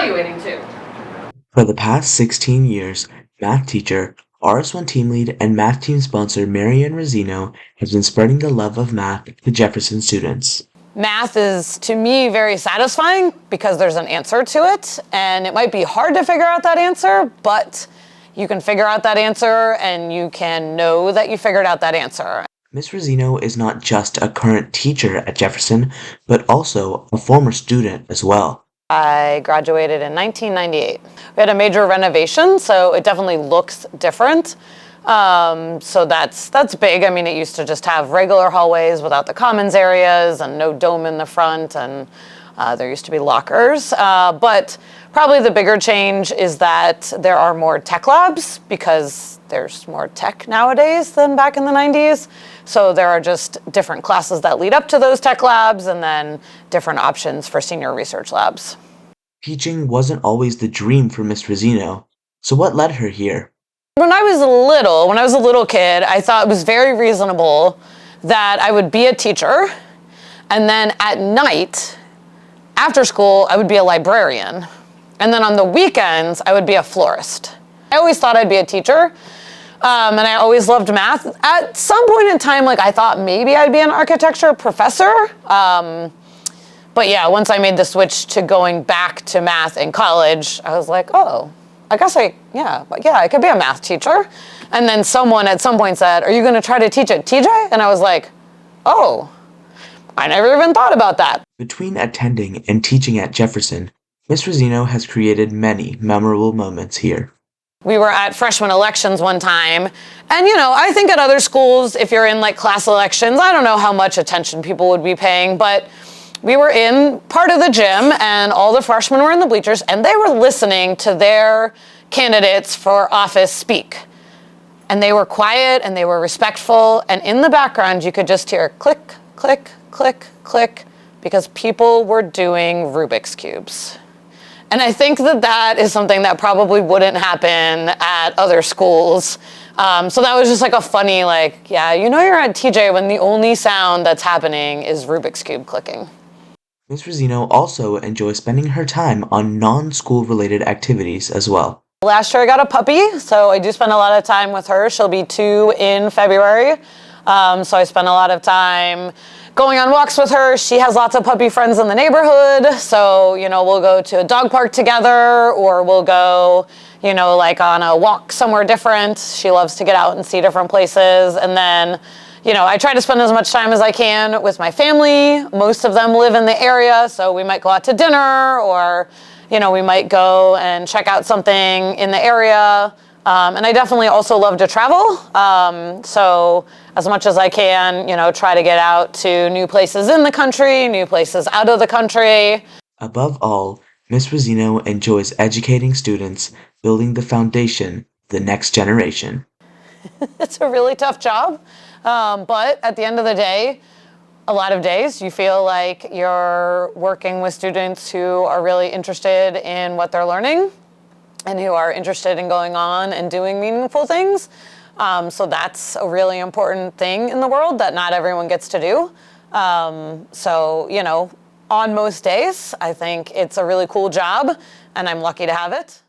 evaluating too. For the past 16 years, math teacher, RS1 team lead, and math team sponsor Marianne Razzino has been spreading the love of math to Jefferson students. Math is, to me, very satisfying because there's an answer to it, and it might be hard to figure out that answer, but you can figure out that answer and you can know that you figured out that answer. Ms. Razzino is not just a current teacher at Jefferson, but also a former student as well. I graduated in 1998. We had a major renovation, so it definitely looks different. So that's big. I mean, it used to just have regular hallways without the commons areas and no dome in the front, and there used to be lockers. But probably the bigger change is that there are more tech labs because there's more tech nowadays than back in the 90s. So there are just different classes that lead up to those tech labs and then different options for senior research labs. Teaching wasn't always the dream for Ms. Razzino, so what led her here? When I was a little kid, I thought it was very reasonable that I would be a teacher, and then at night, after school, I would be a librarian. And then on the weekends, I would be a florist. I always thought I'd be a teacher, and I always loved math. At some point in time, I thought maybe I'd be an architecture professor. But yeah, once I made the switch to going back to math in college, I was like, oh, I guess I could be a math teacher. And then someone at some point said, are you gonna try to teach at TJ? And I was like, oh, I never even thought about that. Between attending and teaching at Jefferson, Ms. Razzino has created many memorable moments here. We were at freshman elections one time, and I think at other schools, if you're in class elections, I don't know how much attention people would be paying, but we were in part of the gym and all the freshmen were in the bleachers and they were listening to their candidates for office speak. And they were quiet and they were respectful, and in the background you could just hear click, click, click, click, because people were doing Rubik's Cubes. And I think that is something that probably wouldn't happen at other schools. So that was just a funny, you're at TJ when the only sound that's happening is Rubik's Cube clicking. Ms. Razzino also enjoys spending her time on non-school related activities as well. Last year I got a puppy, so I do spend a lot of time with her. She'll be 2 in February. So I spend a lot of time going on walks with her. She has lots of puppy friends in the neighborhood. So, we'll go to a dog park together, or we'll go, on a walk somewhere different. She loves to get out and see different places. And then, I try to spend as much time as I can with my family. Most of them live in the area, so we might go out to dinner, or, we might go and check out something in the area. And I definitely also love to travel. So as much as I can, try to get out to new places in the country, new places out of the country. Above all, Ms. Razzino enjoys educating students, building the foundation, the next generation. It's a really tough job. But at the end of the day, a lot of days you feel like you're working with students who are really interested in what they're learning and who are interested in going on and doing meaningful things. So that's a really important thing in the world that not everyone gets to do. So, on most days, I think it's a really cool job, and I'm lucky to have it.